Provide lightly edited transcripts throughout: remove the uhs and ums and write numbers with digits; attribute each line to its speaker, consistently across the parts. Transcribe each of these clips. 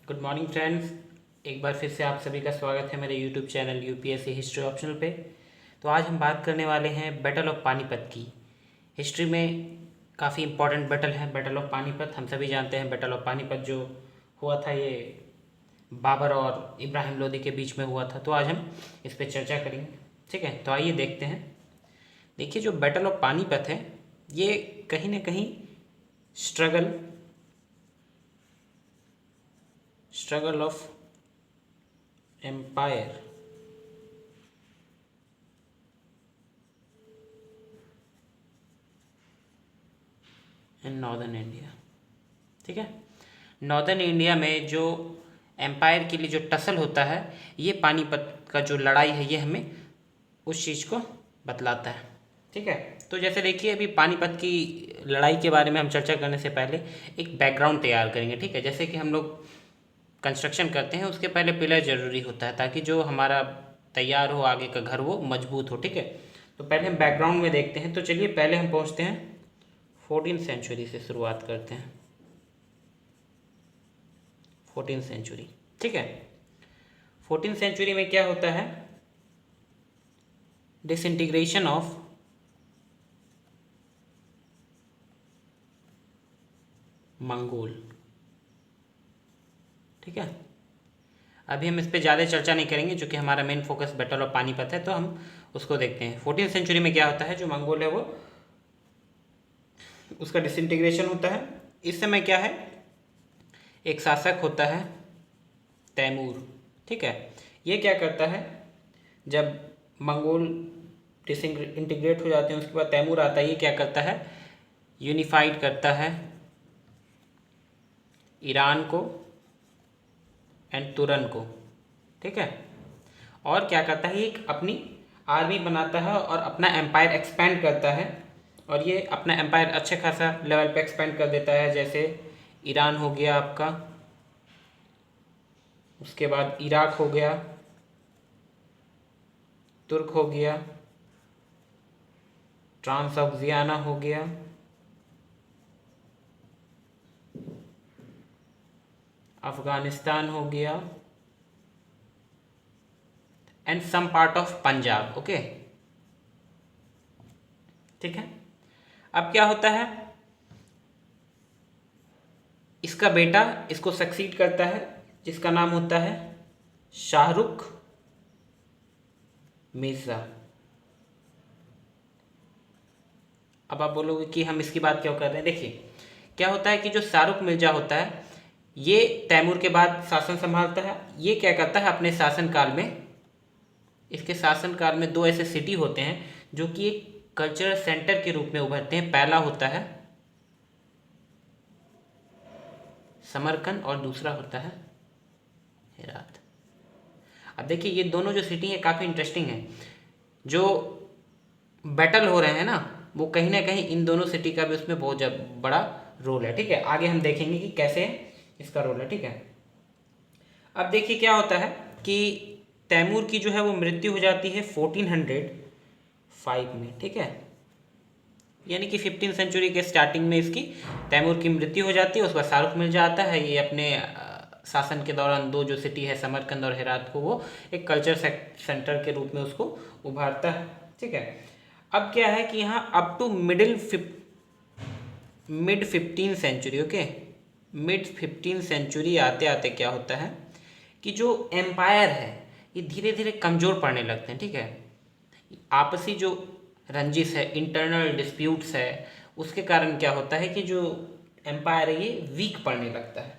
Speaker 1: Good morning friends. एक बार फिर से आप सभी का स्वागत है मेरे YouTube channel UPSC history optional पे। तो आज हम बात करने वाले हैं बैटल ऑफ पानीपत की। हिस्ट्री में काफ़ी इंपॉर्टेंट बैटल है बैटल ऑफ पानीपत। हम सभी जानते हैं बैटल ऑफ पानीपत जो हुआ था ये बाबर और इब्राहिम लोदी के बीच में हुआ था। तो आज हम इस पर चर्चा करेंगे। ठीक है, तो आइए देखते हैं। देखिए, जो बैटल ऑफ पानीपत है ये कहीं ना कहीं struggle of empire in northern India. ठीक है, नॉर्दर्न इंडिया में जो एम्पायर के लिए जो टसल होता है, ये पानीपत का जो लड़ाई है ये हमें उस चीज़ को बतलाता है। ठीक है, तो जैसे देखिए, अभी पानीपत की लड़ाई के बारे में हम चर्चा करने से पहले एक बैकग्राउंड तैयार करेंगे। ठीक है, जैसे कि हम लोग कंस्ट्रक्शन करते हैं उसके पहले पिलर जरूरी होता है ताकि जो हमारा तैयार हो आगे का घर वो मजबूत हो। ठीक है, तो पहले हम बैकग्राउंड में देखते हैं। तो चलिए पहले हम पहुंचते हैं 14th सेंचुरी से शुरुआत करते हैं। 14th century. ठीक है, 14th सेंचुरी में क्या होता है? Disintegration of Mongol. ठीक है, अभी हम इस पर ज़्यादा चर्चा नहीं करेंगे जो कि हमारा main focus battle of Panipat है, तो हम उसको देखते हैं। 14th सेंचुरी में क्या होता है? जो मंगोल है वो उसका डिसइंटीग्रेशन होता है। इस समय क्या है, एक शासक होता है तैमूर। ठीक है, ये क्या करता है, जब मंगोल डिसइंटीग्रेट हो जाते हैं उसके बाद तैमूर आता है। ये क्या करता है, यूनिफाइड करता है ईरान को एंड तुरन को। ठीक है, और क्या करता है, एक अपनी आर्मी बनाता है और अपना एम्पायर एक्सपेंड करता है। और ये अपना एम्पायर अच्छे खासा लेवल पे एक्सपेंड कर देता है। जैसे ईरान हो गया आपका, उसके बाद इराक हो गया, तुर्क हो गया, ट्रांसऑक्सियाना हो गया, अफगानिस्तान हो गया and some part of Punjab. Okay, ठीक है। अब क्या होता है, इसका बेटा इसको सक्सीड करता है जिसका नाम होता है शाहरुख मिर्जा। अब आप बोलोगे कि हम इसकी बात क्यों कर रहे हैं। देखिए, क्या होता है कि जो शाहरुख मिर्जा होता है ये तैमूर के बाद शासन संभालता है। ये क्या करता है, अपने शासनकाल में, इसके शासनकाल में दो ऐसे सिटी होते हैं जो कि एक कल्चरल सेंटर के रूप में उभरते हैं। पहला होता है समरकंद और दूसरा होता है हेरात। अब देखिए, ये दोनों जो सिटी है काफ़ी इंटरेस्टिंग है। जो बैटल हो रहे हैं ना, वो कहीं ना कहीं इन दोनों सिटी का भी उसमें बहुत बड़ा रोल है। ठीक है, आगे हम देखेंगे कि कैसे इसका रोल है। ठीक है, अब देखिए क्या होता है कि तैमूर की जो है वो मृत्यु हो जाती है 1405 में। ठीक है, यानी कि 15th सेंचुरी के स्टार्टिंग में इसकी तैमूर की मृत्यु हो जाती है। उसके बाद शाहरुख मिर्जा आता है। ये अपने शासन के दौरान दो जो सिटी है समरकंद और हेरात को वो एक कल्चर सेंटर के रूप में उसको उभारता है। ठीक है, अब क्या है कि यहाँ up to mid 15th century, okay, mid 15th century आते आते क्या होता है कि जो एम्पायर है ये धीरे धीरे कमज़ोर पड़ने लगते हैं। ठीक है, आपसी जो रंजिश है, इंटरनल डिस्प्यूट्स है, उसके कारण क्या होता है कि जो एम्पायर है ये वीक पड़ने लगता है।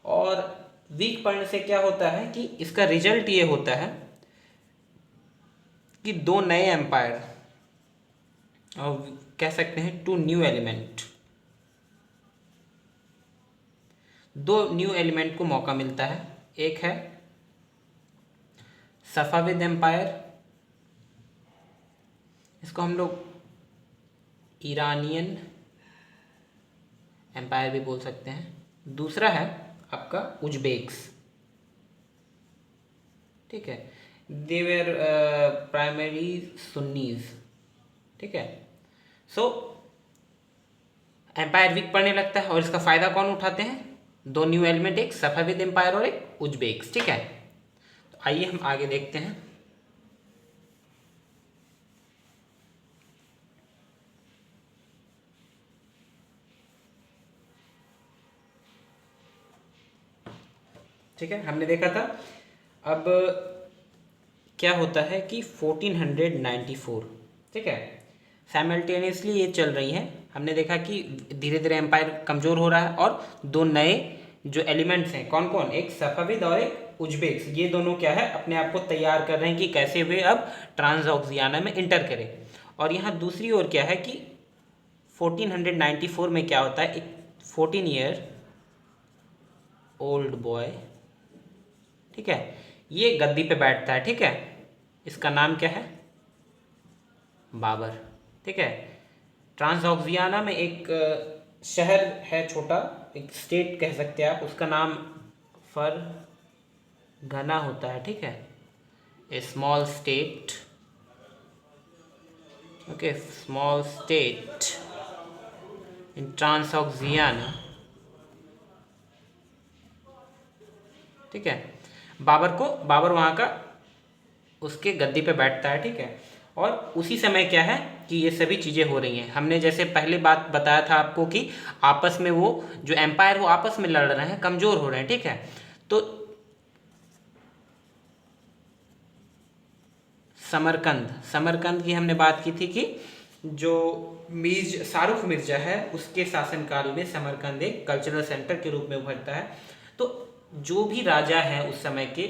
Speaker 1: और वीक पड़ने से क्या होता है कि इसका रिजल्ट ये होता है कि दो नए एम्पायर, और कह सकते हैं टू न्यू एलिमेंट, दो न्यू एलिमेंट को मौका मिलता है। एक है सफाविद एम्पायर, इसको हम लोग ईरानियन एम्पायर भी बोल सकते हैं। दूसरा है आपका उज्बेक्स। ठीक है, दे वेर प्राइमरी सुन्नीज। ठीक है, सो एम्पायर वीक पड़ने लगता है और इसका फ़ायदा कौन उठाते हैं? दो न्यू एलिमेंट, एक सफाविद एम्पायर और एक उज्बेक्स, ठीक है। तो आइए हम आगे देखते हैं। ठीक है, हमने देखा था। अब क्या होता है कि 1494, ठीक है, साइमल्टेनियसली ये चल रही हैं। हमने देखा कि धीरे धीरे एम्पायर कमज़ोर हो रहा है और दो नए जो एलिमेंट्स हैं, कौन कौन, एक सफाविद और एक उज्बेक्स, ये दोनों क्या है, अपने आप को तैयार कर रहे हैं कि कैसे वे अब ट्रांसऑक्सियाना में इंटर करें। और यहाँ दूसरी ओर क्या है कि 1494 में क्या होता है, एक 14 ईयर ओल्ड बॉय, ठीक है, ये गद्दी पे बैठता है, ठीक है। इसका नाम क्या है, बाबर, ठीक है। ट्रांसऑक्सियाना में एक शहर है छोटा, एक स्टेट कह सकते हैं आप, उसका नाम फरगना होता है, ठीक है, a small state, okay, small state in Transoxiana, ठीक है। बाबर वहाँ का उसके गद्दी पे बैठता है, ठीक है। और उसी समय क्या है कि ये सभी चीज़ें हो रही हैं। हमने जैसे पहले बात बताया था आपको कि आपस में वो जो एम्पायर वो आपस में लड़ रहे हैं, कमज़ोर हो रहे हैं, ठीक है। तो समरकंद की हमने बात की थी कि जो शाहरुख मिर्जा है उसके शासनकाल में समरकंद एक कल्चरल सेंटर के रूप में उभरता है। तो जो भी राजा हैं उस समय के,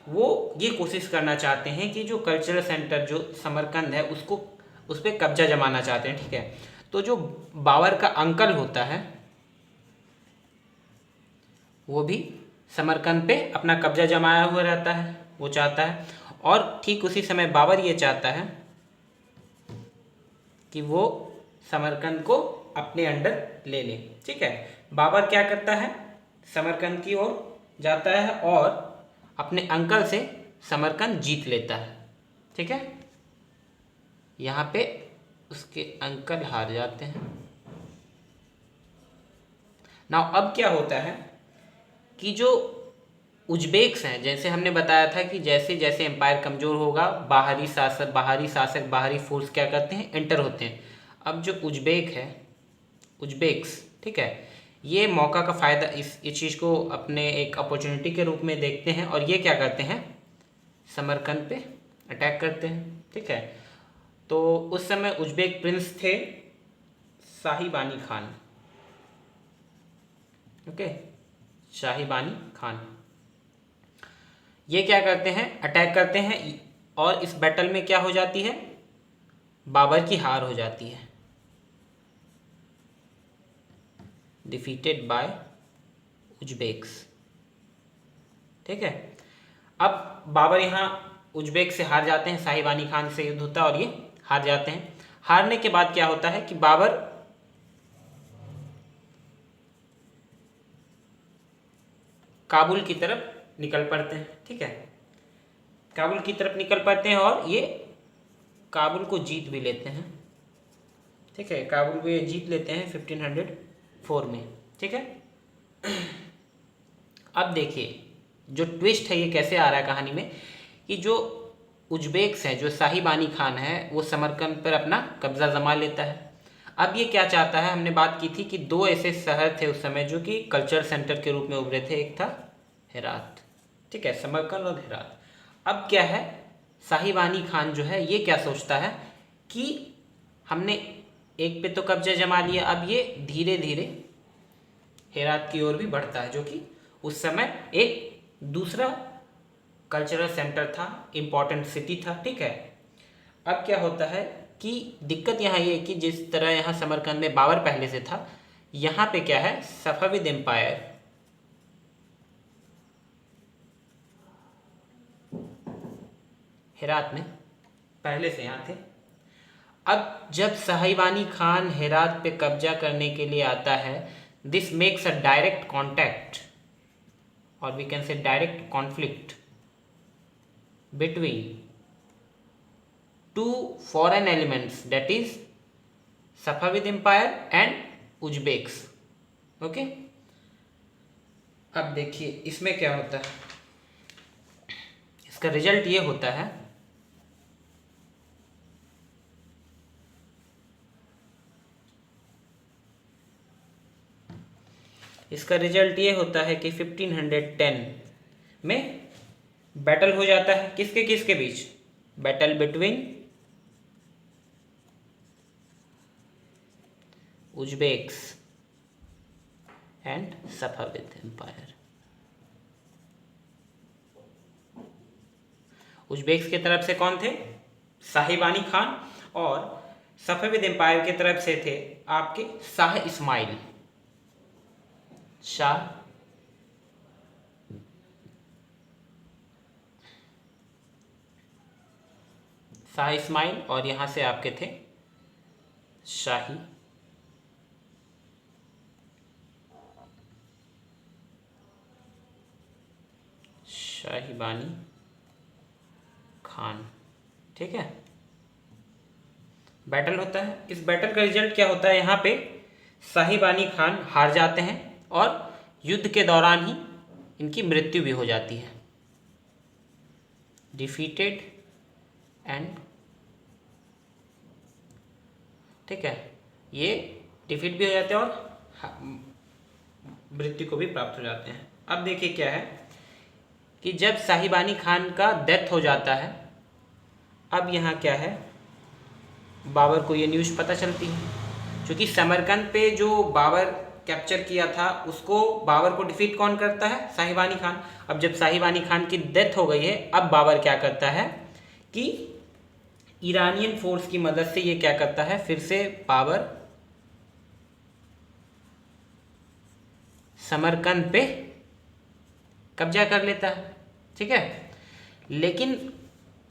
Speaker 1: वो ये कोशिश करना चाहते हैं कि जो कल्चरल सेंटर जो समरकंद है उसको, उस पर कब्जा जमाना चाहते हैं, ठीक है। तो जो बाबर का अंकल होता है वो भी समरकंद पे अपना कब्जा जमाया हुआ रहता है, वो चाहता है। और ठीक उसी समय बाबर ये चाहता है कि वो समरकंद को अपने अंडर ले ले, ठीक है। बाबर क्या करता है, समरकंद की ओर जाता है और अपने अंकल से समरकंद जीत लेता है, ठीक है। यहाँ पे उसके अंकल हार जाते हैं। नाउ अब क्या होता है कि जो उज्बेक्स हैं, जैसे हमने बताया था कि जैसे जैसे एम्पायर कमज़ोर होगा, बाहरी फोर्स क्या करते हैं, एंटर होते हैं। अब जो उज्बेक्स, ठीक है, ये मौका का फ़ायदा, इस चीज़ को अपने एक अपॉर्चुनिटी के रूप में देखते हैं और ये क्या करते हैं, समरकंद पे अटैक करते हैं, ठीक है। तो उस समय उज्बेक प्रिंस थे शाहीबानी खान, ओके, शाहीबानी खान। ये क्या करते हैं, अटैक करते हैं और इस बैटल में क्या हो जाती है, बाबर की हार हो जाती है, डिफीटेड बाय उज्बेक्स, ठीक है। अब बाबर यहाँ उज्बेक से हार जाते हैं, शाहीबानी खान से युद्ध होता है और ये हार जाते हैं। हारने के बाद क्या होता है कि बाबर काबुल की तरफ निकल पड़ते हैं, ठीक है, काबुल की तरफ निकल पड़ते हैं और ये काबुल को जीत भी लेते हैं, ठीक है। काबुल को ये जीत लेते हैं 1504 में, ठीक है। अब देखिए जो ट्विस्ट है ये कैसे आ रहा है कहानी में, कि जो उज्बेक्स हैं, जो शाहीबानी खान है, वो समरकंद पर अपना कब्जा जमा लेता है। अब ये क्या चाहता है, हमने बात की थी कि दो ऐसे शहर थे उस समय जो कि कल्चर सेंटर के रूप में उभरे थे, एक था हेरात, ठीक है, समरकंद और हेरात। अब क्या है, शाहीबानी खान जो है ये क्या सोचता है कि हमने एक पे तो कब्जा जमा लिया, अब ये धीरे धीरे हेरात की ओर भी बढ़ता है, जो कि उस समय एक दूसरा कल्चरल सेंटर था, इम्पॉर्टेंट सिटी था, ठीक है। अब क्या होता है कि दिक्कत यहाँ ये कि जिस तरह यहाँ समरकंद में बाबर पहले से था, यहाँ पे क्या है, सफाविद एम्पायर हेरात में पहले से यहाँ थे। अब जब शाहीबानी खान हेरात पे कब्जा करने के लिए आता है, this makes a direct contact और we can say direct conflict between two foreign elements, that is Safavid Empire and Uzbeks, okay। अब देखिए इसमें क्या होता है, इसका रिजल्ट ये होता है कि 1510 में बैटल हो जाता है किसके किसके बीच, battle between Uzbeks and Safavid empire. Uzbeks की तरफ से कौन थे, साहिबानी खान, और सफाविद एम्पायर की तरफ से थे आपके शाह इस्माइल, शाह इस्माइल, और यहां से आपके थे शाहिबानी खान। ठीक है, बैटल होता है। इस बैटल का रिजल्ट क्या होता है, यहाँ पे साहिबानी खान हार जाते हैं और युद्ध के दौरान ही इनकी मृत्यु भी हो जाती है। डिफीटेड एंड, ठीक है, ये डिफीट भी हो जाते हैं और मृत्यु को भी प्राप्त हो जाते हैं। अब देखिए क्या है कि जब साहिबानी खान का डेथ हो जाता है, अब यहाँ क्या है, बाबर को ये न्यूज़ पता चलती है, क्योंकि समरकंद पे जो बाबर कैप्चर किया था उसको, बाबर को डिफीट कौन करता है, साहिबानी खान। अब जब साहिबानी खान की डेथ हो गई है, अब बाबर क्या करता है कि ईरानियन फोर्स की मदद से ये क्या करता है, फिर से बाबर समरकंद पे कब्जा कर लेता है। ठीक है, लेकिन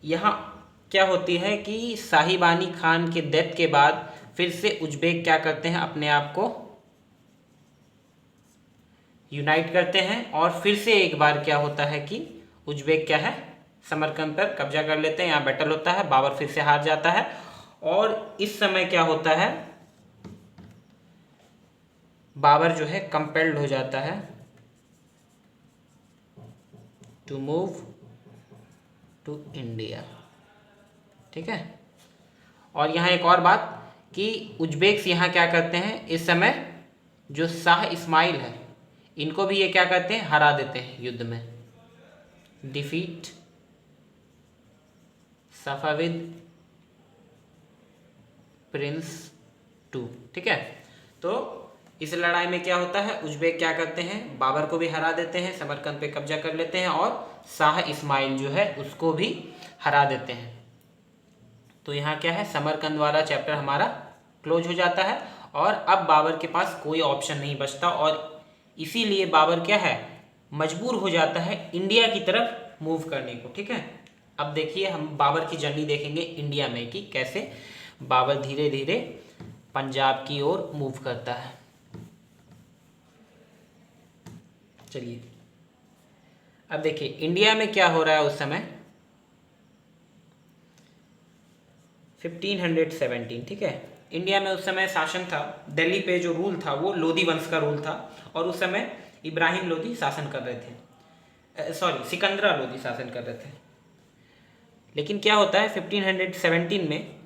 Speaker 1: यहाँ क्या होती है कि साहिबानी खान के डेथ के बाद फिर से उज्बेक क्या करते हैं, अपने आप को यूनाइट करते हैं, और फिर से एक बार क्या होता है कि उज्बेक क्या है, समरकंद पर कब्जा कर लेते हैं। यहाँ बैटल होता है, बाबर फिर से हार जाता है, और इस समय क्या होता है, बाबर जो है कंपेल्ड हो जाता है टू मूव टू इंडिया। ठीक है, और यहाँ एक और बात कि उज्बेक्स यहाँ क्या करते हैं, इस समय जो शाह इस्माइल है इनको भी ये क्या करते हैं, हरा देते हैं युद्ध में। Defeat Safavid Prince 2। ठीक है, तो इस लड़ाई में क्या होता है, उज्बेक क्या करते हैं, बाबर को भी हरा देते हैं, समरकंद पे कब्जा कर लेते हैं, और शाह इस्माइल जो है उसको भी हरा देते हैं। तो यहाँ क्या है, समरकंद वाला चैप्टर हमारा क्लोज हो जाता है, और अब बाबर के पास कोई ऑप्शन नहीं बचता, और इसीलिए बाबर क्या है, मजबूर हो जाता है इंडिया की तरफ मूव करने को। ठीक है, अब देखिए हम बाबर की जर्नी देखेंगे इंडिया में कि कैसे बाबर धीरे धीरे पंजाब की ओर मूव करता है। चलिए अब देखिए इंडिया में क्या हो रहा है उस समय 1517। ठीक है, इंडिया में उस समय शासन था, दिल्ली पे जो रूल था वो लोधी वंश का रूल था, और उस समय इब्राहिम लोधी शासन कर रहे थे, सॉरी सिकंदरा लोधी शासन कर रहे थे। लेकिन क्या होता है 1517 में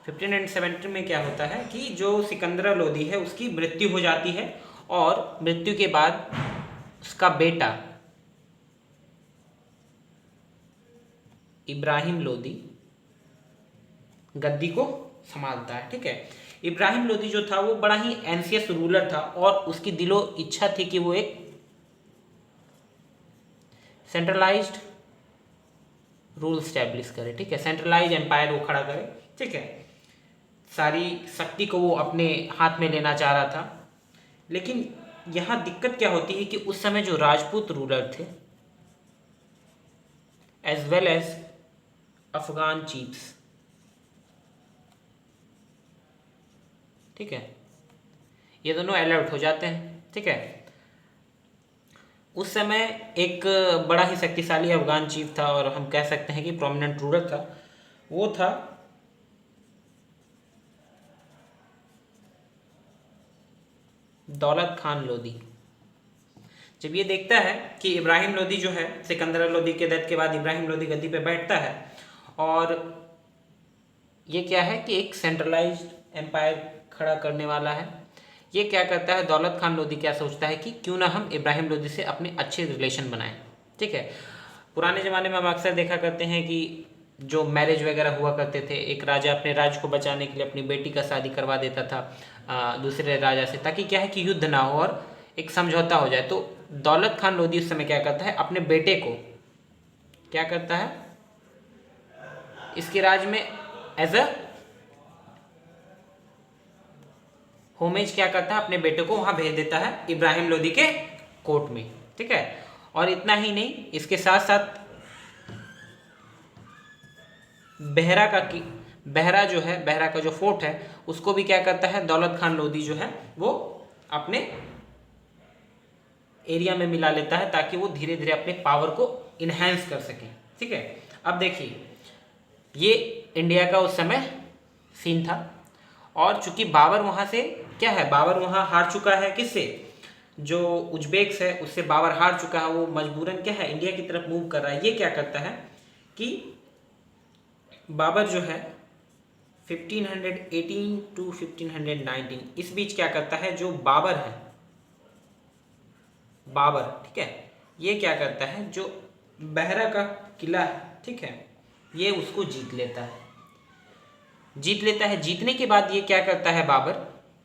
Speaker 1: 1517 में क्या होता है कि जो सिकंदरा लोधी है उसकी मृत्यु हो जाती है, और मृत्यु के बाद उसका बेटा इब्राहिम लोधी गद्दी को संभालता है। ठीक है, इब्राहिम लोधी जो था वो बड़ा ही एंशियस रूलर था, और उसकी दिलो इच्छा थी कि वो एक सेंट्रलाइज्ड रूल स्टैब्लिश करे। ठीक है, सेंट्रलाइज एम्पायर वो खड़ा करे। ठीक है, सारी शक्ति को वो अपने हाथ में लेना चाह रहा था। लेकिन यहाँ दिक्कत क्या होती है कि उस समय जो राजपूत रूलर थे as well as Afghan chiefs, ठीक है, ये दोनों अलर्ट हो जाते हैं। ठीक है, उस समय एक बड़ा ही शक्तिशाली अफगान चीफ था, और हम कह सकते हैं कि प्रोमिनेंट रूलर था, वो था दौलत खान लोदी जब ये देखता है कि इब्राहिम लोदी जो है, सिकंदर लोदी के डेथ के बाद इब्राहिम लोदी गद्दी पे बैठता है और ये क्या है कि एक सेंट्रलाइज्ड एम्पायर खड़ा करने वाला है, ये क्या करता है, दौलत खान लोदी क्या सोचता है कि क्यों ना हम इब्राहिम लोदी से अपने अच्छे रिलेशन बनाएं। ठीक है, पुराने ज़माने में हम अक्सर देखा करते हैं कि जो मैरिज वगैरह हुआ करते थे, एक राजा अपने राज्य को बचाने के लिए अपनी बेटी का शादी करवा देता था दूसरे राजा से, ताकि क्या है कि युद्ध ना हो और एक समझौता हो जाए। तो दौलत खान लोदी उस समय क्या करता है, अपने बेटे को क्या करता है, इसके राज में एज अ होमेज क्या करता है, अपने बेटे को वहां भेज देता है इब्राहिम लोदी के कोर्ट में। ठीक है, और इतना ही नहीं, इसके साथ साथ बहरा जो है, बहरा का जो फोर्ट है उसको भी क्या करता है, दौलत खान लोदी जो है वो अपने एरिया में मिला लेता है, ताकि वो धीरे धीरे अपने पावर को इन्हेंस कर सके। ठीक है, अब देखिए ये इंडिया का उस समय सीन था, और चूंकि बाबर वहां से क्या है, बाबर वहां हार चुका है, किससे, जो उज्बेक्स है उससे बाबर हार चुका है, वो मजबूरन क्या है इंडिया की तरफ मूव कर रहा है। ये क्या करता है कि बाबर जो है 1518 टू 1519 इस बीच क्या करता है, जो बाबर है, बाबर, ठीक है, ये क्या करता है, जो बहरा का किला है, ठीक है, ये उसको जीत लेता है। जीतने के बाद ये क्या करता है बाबर,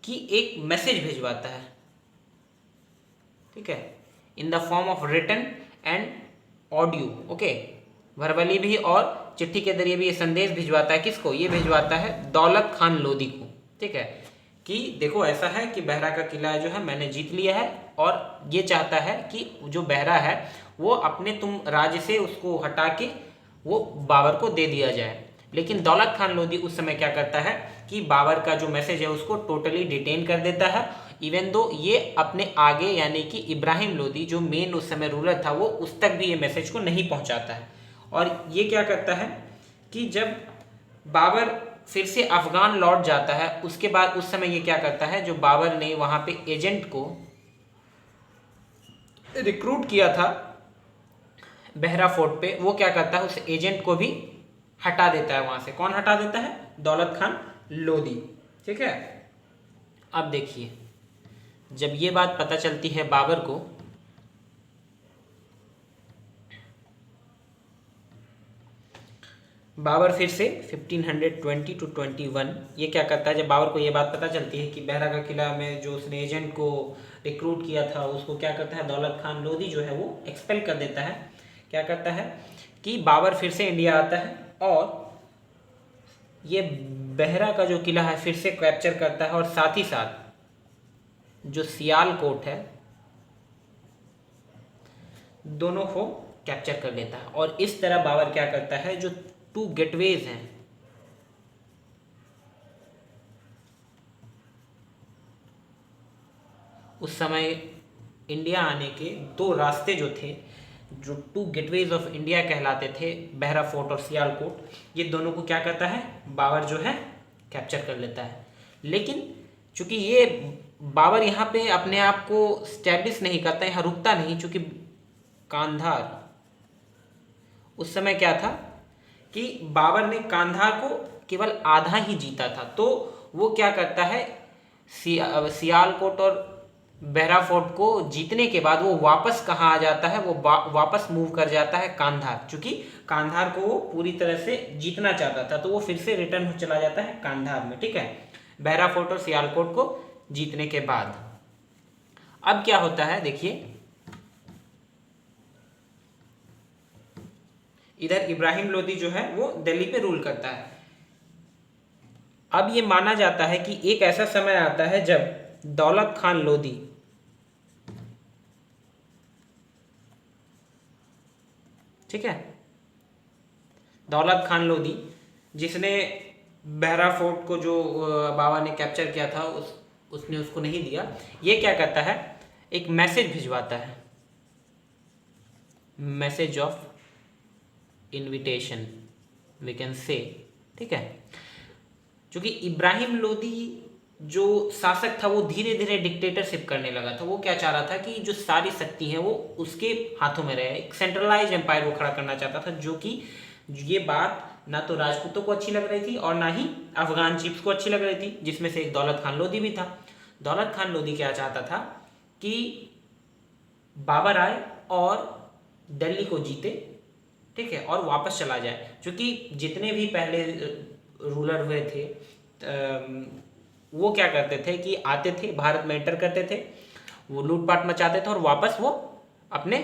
Speaker 1: कि एक मैसेज भिजवाता है, ठीक है, in the form of written and audio, okay, verbally भी और चिट्ठी के जरिए भी ये संदेश भिजवाता है, किसको, ये भिजवाता है दौलत खान लोदी को। ठीक है, कि देखो ऐसा है कि बहरा का किला जो है मैंने जीत लिया है, और ये चाहता है कि जो बहरा है वो अपने तुम राज्य से उसको हटा के वो बाबर को दे दिया जाए। लेकिन दौलत खान लोदी उस समय क्या करता है कि बाबर का जो मैसेज है उसको टोटली डिटेन कर देता है, इवन दो ये अपने आगे यानी कि इब्राहिम लोदी जो मेन उस समय रूलर था वो उस तक भी ये मैसेज को नहीं पहुंचाता है। और ये क्या करता है कि जब बाबर फिर से अफगान लौट जाता है, उसके बाद उस समय ये क्या करता है, जो बाबर ने वहां पे एजेंट को रिक्रूट किया था बहरा फोर्ट पे, वो क्या करता है उस एजेंट को भी हटा देता है वहां से। कौन हटा देता है, दौलत खान लोदी। ठीक है, अब देखिए जब ये बात पता चलती है बाबर को, बाबर फिर से 1520 टू 21 ये क्या करता है, जब बाबर को ये बात पता चलती है कि बहरा का किला में जो उसने एजेंट को रिक्रूट किया था उसको क्या करता है दौलत खान लोदी जो है वो एक्सपेल कर देता है। क्या करता है कि बाबर फिर से इंडिया आता है और ये बहरा का जो किला है फिर से कैप्चर करता है, और साथ ही साथ जो सियालकोट है दोनों को कैप्चर कर लेता है। और इस तरह बाबर क्या करता है, जो 2 गेटवेज हैं उस समय इंडिया आने के 2 रास्ते जो थे, जो 2 गेटवेज ऑफ इंडिया कहलाते थे, बहरा फोर्ट और सियालकोट, ये दोनों को क्या करता है बाबर जो है कैप्चर कर लेता है। लेकिन चूंकि ये बाबर यहाँ पे अपने आप को स्टैब्लिश नहीं करता, यहाँ रुकता नहीं, चूंकि कांधार उस समय क्या था कि बाबर ने कांधार को केवल आधा ही जीता था, तो वो क्या करता है सियालकोट और बहरा फोर्ट को जीतने के बाद वो वापस कहाँ आ जाता है, वो वापस मूव कर जाता है कांधार। चूंकि कांधार को वो पूरी तरह से जीतना चाहता था तो वो फिर से रिटर्न चला जाता है कांधार में। ठीक है, बहरा फोर्ट और सियालकोट को जीतने के बाद अब क्या होता है देखिए, इधर इब्राहिम लोदी जो है वो दिल्ली पे रूल करता है। अब ये माना जाता है कि एक ऐसा समय आता है जब दौलत खान लोदी ठीक है, दौलत खान लोदी जिसने बहरा फोर्ट को जो बाबा ने कैप्चर किया था उसने उसको नहीं दिया, ये क्या करता है एक मैसेज भिजवाता है, message of invitation we can say. ठीक है, क्योंकि इब्राहिम लोदी जो शासक था वो धीरे धीरे डिक्टेटरशिप करने लगा था। वो क्या चाह रहा था कि जो सारी शक्ति है वो उसके हाथों में रहे, एक सेंट्रलाइज एम्पायर वो खड़ा करना चाहता था, जो कि ये बात ना तो राजपूतों को अच्छी लग रही थी और ना ही अफगान चीफ्स को अच्छी लग रही थी, जिसमें से एक दौलत खान लोधी भी था। दौलत खान लोधी क्या चाहता था कि बाबर आए और दिल्ली को जीते, ठीक है, और वापस चला जाए। क्योंकि जितने भी पहले रूलर हुए थे वो क्या करते थे कि आते थे, भारत में एंटर करते थे, वो लूटपाट मचाते थे और वापस वो अपने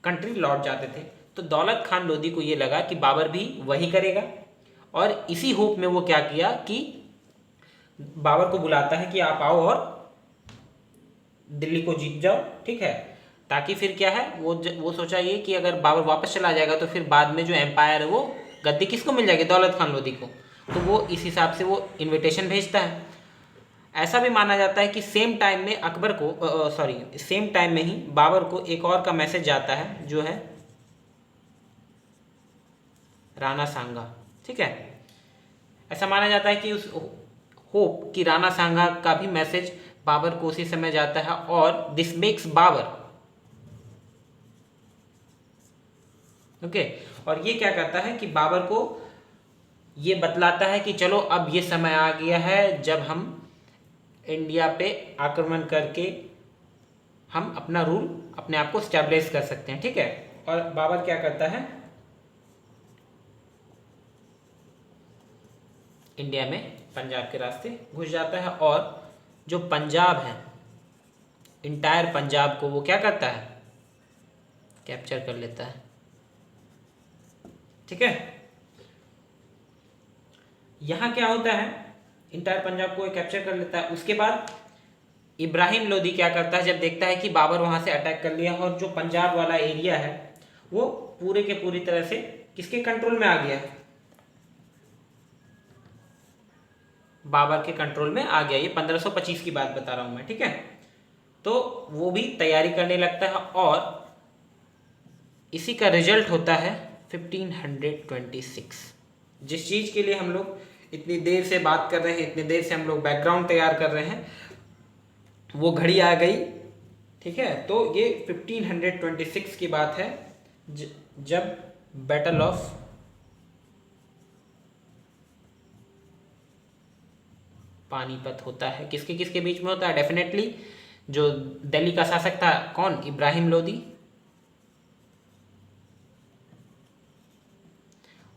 Speaker 1: कंट्री लौट जाते थे। तो दौलत खान लोधी को ये लगा कि बाबर भी वही करेगा, और इसी होप में वो क्या किया कि बाबर को बुलाता है कि आप आओ और दिल्ली को जीत जाओ, ठीक है। ताकि फिर क्या है, वो सोचा ये कि अगर बाबर वापस चला जाएगा तो फिर बाद में जो एम्पायर है वो गद्दी किसको मिल जाएगी, दौलत खान लोधी को। तो वो इस हिसाब से वो इनविटेशन भेजता है। ऐसा भी माना जाता है कि सेम टाइम में अकबर को सेम टाइम में ही बाबर को एक और का मैसेज जाता है, जो है राणा सांगा, ठीक है। ऐसा माना जाता है कि उस होप कि राणा सांगा का भी मैसेज बाबर को उसी समय जाता है, और दिस मेक्स बाबर, ओके। और ये क्या करता है कि बाबर को ये बतलाता है कि चलो अब ये समय आ गया है जब हम इंडिया पे आक्रमण करके हम अपना रूल अपने आप को स्टैब्लिश कर सकते हैं, ठीक है। और बाबर क्या करता है, इंडिया में पंजाब के रास्ते घुस जाता है, और जो पंजाब है, इंटायर पंजाब को वो क्या करता है, कैप्चर कर लेता है, ठीक है। यहां क्या होता है, इंटायर पंजाब को कैप्चर कर लेता है। उसके बाद इब्राहिम लोधी क्या करता है, जब देखता है कि बाबर वहां से अटैक कर लिया और जो पंजाब वाला एरिया है वो पूरे के पूरी तरह से किसके कंट्रोल में आ गया है, बाबर के कंट्रोल में आ गया। ये 1525 की बात बता रहा हूं मैं, ठीक है। तो वो भी तैयारी करने लगता है, और इसी का रिजल्ट होता है 1526। जिस चीज के लिए हम लोग इतनी देर से बात कर रहे हैं, इतनी देर से हम लोग बैकग्राउंड तैयार कर रहे हैं, वो घड़ी आ गई, ठीक है। तो ये 1526 की बात है, जब बैटल ऑफ पानीपत होता है। किसके किसके बीच में होता है, डेफिनेटली जो दिल्ली का शासक था, कौन, इब्राहिम लोधी,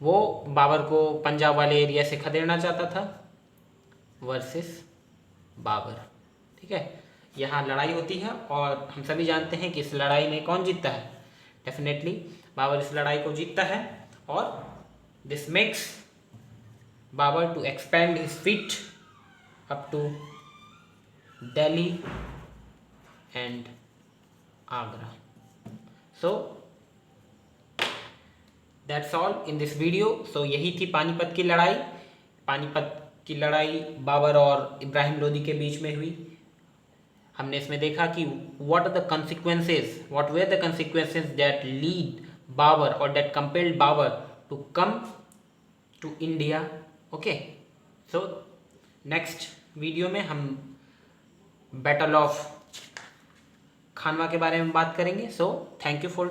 Speaker 1: वो बाबर को पंजाब वाले एरिया से खदेड़ना चाहता था, वर्सेस बाबर, ठीक है। यहाँ लड़ाई होती है और हम सभी जानते हैं कि इस लड़ाई में कौन जीतता है, डेफिनेटली बाबर इस लड़ाई को जीतता है, और this makes Babur to expand his feet up to Delhi and Agra. So that's all in this video. सो यही थी पानीपत की लड़ाई। पानीपत की लड़ाई बाबर और इब्राहिम लोधी के बीच में हुई। हमने इसमें देखा कि what were the consequences that lead Babur और that compelled Babur to come to India, okay. So next video में हम बैटल ऑफ खानवा के बारे में बात करेंगे। So thank you for